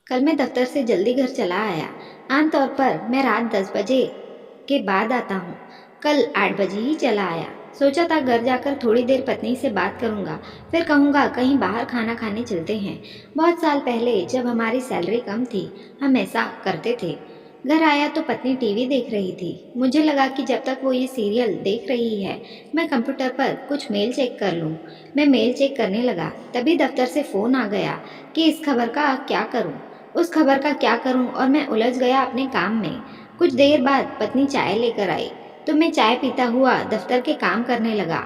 कल मैं दफ्तर से जल्दी घर चला आया। आमतौर पर मैं रात 10 बजे के बाद आता हूँ। कल 8 बजे ही चला आया। सोचा था घर जाकर थोड़ी देर पत्नी से बात करूँगा, फिर कहूँगा कहीं बाहर खाना खाने चलते हैं। बहुत साल पहले जब हमारी सैलरी कम थी, हम ऐसा करते थे। घर आया तो पत्नी टीवी देख रही थी। मुझे लगा कि जब तक वो ये सीरियल देख रही है, मैं कंप्यूटर पर कुछ मेल चेक कर लूँ। मैं मेल चेक करने लगा, तभी दफ्तर से फ़ोन आ गया कि इस खबर का क्या करूँ, उस खबर का क्या करूं, और मैं उलझ गया अपने काम में। कुछ देर बाद पत्नी चाय लेकर आई तो मैं चाय पीता हुआ दफ्तर के काम करने लगा।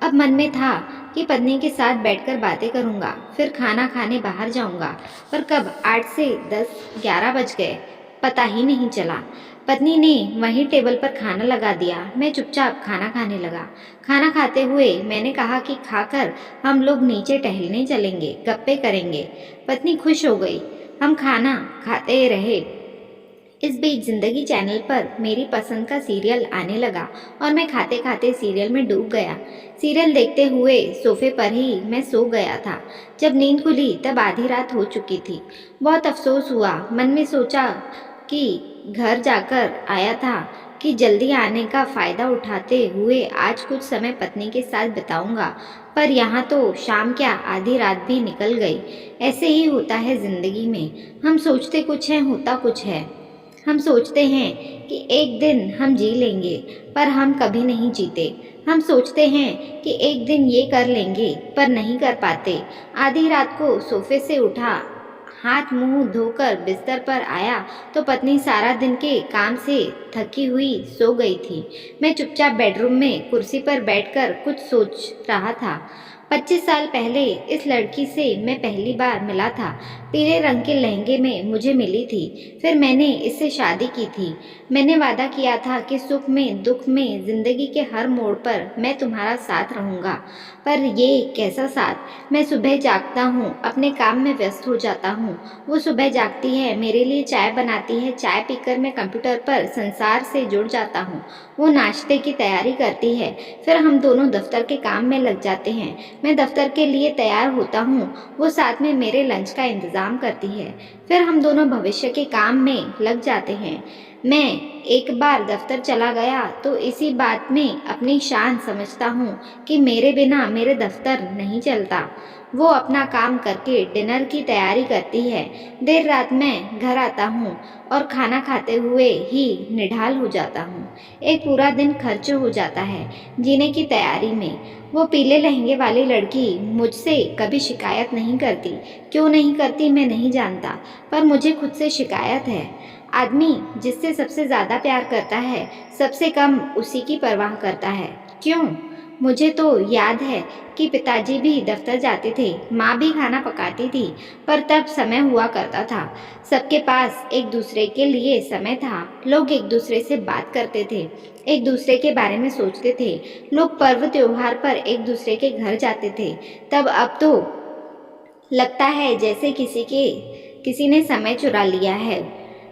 अब मन में था कि पत्नी के साथ बैठकर बातें करूंगा, फिर खाना खाने बाहर जाऊंगा, पर कब 8 से 10-11 बज गए, पता ही नहीं चला। पत्नी ने वहीं टेबल पर खाना लगा दिया। मैं चुपचाप खाना खाने लगा। खाना खाते हुए मैंने कहा कि खाकर हम लोग नीचे टहलने चलेंगे, गप्पे करेंगे। पत्नी खुश हो गई। हम खाना खाते रहे। इस बीच जिंदगी चैनल पर मेरी पसंद का सीरियल आने लगा और मैं खाते खाते सीरियल में डूब गया। सीरियल देखते हुए सोफे पर ही मैं सो गया था। जब नींद खुली तब आधी रात हो चुकी थी। बहुत अफसोस हुआ। मन में सोचा कि घर जाकर आया था कि जल्दी आने का फ़ायदा उठाते हुए आज कुछ समय पत्नी के साथ बिताऊंगा, पर यहाँ तो शाम क्या आधी रात भी निकल गई। ऐसे ही होता है ज़िंदगी में। हम सोचते कुछ हैं, होता कुछ है। हम सोचते हैं कि एक दिन हम जी लेंगे, पर हम कभी नहीं जीते। हम सोचते हैं कि एक दिन ये कर लेंगे, पर नहीं कर पाते। आधी रात को सोफे से उठा, हाथ मुंह धोकर बिस्तर पर आया तो पत्नी सारा दिन के काम से थकी हुई सो गई थी। मैं चुपचाप बेडरूम में कुर्सी पर बैठकर कुछ सोच रहा था। 25 साल पहले इस लड़की से मैं पहली बार मिला था। पीले रंग के लहंगे में मुझे मिली थी। फिर मैंने इससे शादी की थी। मैंने वादा किया था कि सुख में दुख में जिंदगी के हर मोड़ पर मैं तुम्हारा साथ रहूंगा। पर ये कैसा साथ। मैं सुबह जागता हूँ, अपने काम में व्यस्त हो जाता हूँ। वो सुबह जागती है, मेरे लिए चाय बनाती है। चाय पीकर मैं कंप्यूटर पर संसार से जुड़ जाता हूँ। वो नाश्ते की तैयारी करती है, फिर हम दोनों दफ्तर के काम में लग जाते हैं। मैं दफ्तर के लिए तैयार होता हूँ, वो साथ में मेरे लंच का इंतज़ाम करती है। फिर हम दोनों भविष्य के काम में लग जाते हैं। मैं एक बार दफ्तर चला गया तो इसी बात में अपनी शान समझता हूँ कि मेरे बिना मेरे दफ्तर नहीं चलता। वो अपना काम करके डिनर की तैयारी करती है। देर रात मैं घर आता हूँ और खाना खाते हुए ही निढाल हो जाता हूँ। एक पूरा दिन खर्च हो जाता है जीने की तैयारी में। वो पीले लहंगे वाली लड़की मुझसे कभी शिकायत नहीं करती। क्यों नहीं करती मैं नहीं जानता, पर मुझे खुद से शिकायत है। आदमी जिससे सबसे ज़्यादा प्यार करता है, सबसे कम उसी की परवाह करता है। क्यों? मुझे तो याद है कि पिताजी भी दफ्तर जाते थे, माँ भी खाना पकाती थी, पर तब समय हुआ करता था। सबके पास एक दूसरे के लिए समय था। लोग एक दूसरे से बात करते थे, एक दूसरे के बारे में सोचते थे। लोग पर्व त्योहार पर एक दूसरे के घर जाते थे। तब अब तो लगता है जैसे किसी ने समय चुरा लिया है।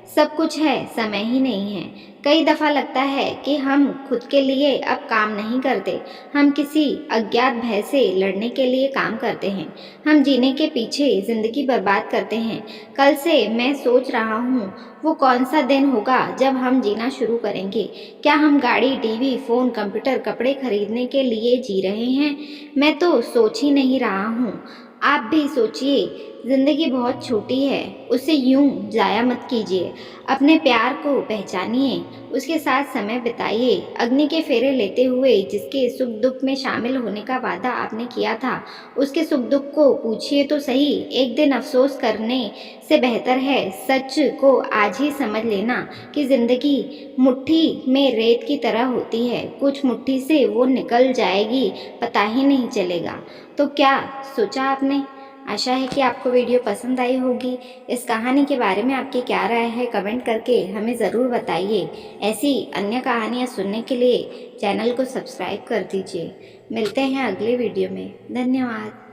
सब कुछ है, समय ही नहीं है। कई दफ़ा लगता है कि हम खुद के लिए अब काम नहीं करते। हम किसी अज्ञात भय से लड़ने के लिए काम करते हैं। हम जीने के पीछे ज़िंदगी बर्बाद करते हैं। कल से मैं सोच रहा हूँ वो कौन सा दिन होगा जब हम जीना शुरू करेंगे। क्या हम गाड़ी, टीवी, फ़ोन, कंप्यूटर, कपड़े खरीदने के लिए जी रहे हैं? मैं तो सोच ही नहीं रहा हूँ। आप भी सोचिए। जिंदगी बहुत छोटी है, उसे यूं जाया मत कीजिए। अपने प्यार को पहचानिए, उसके साथ समय बिताइए। अग्नि के फेरे लेते हुए जिसके सुख दुख में शामिल होने का वादा आपने किया था, उसके सुख दुख को पूछिए तो सही। एक दिन अफसोस करने से बेहतर है सच को आज ही समझ लेना कि जिंदगी मुट्ठी में रेत की तरह होती है। कुछ मुट्ठी से वो निकल जाएगी, पता ही नहीं चलेगा। तो क्या सोचा आपने? आशा है कि आपको वीडियो पसंद आई होगी। इस कहानी के बारे में आपकी क्या राय है, कमेंट करके हमें ज़रूर बताइए। ऐसी अन्य कहानियाँ सुनने के लिए चैनल को सब्सक्राइब कर दीजिए। मिलते हैं अगले वीडियो में। धन्यवाद।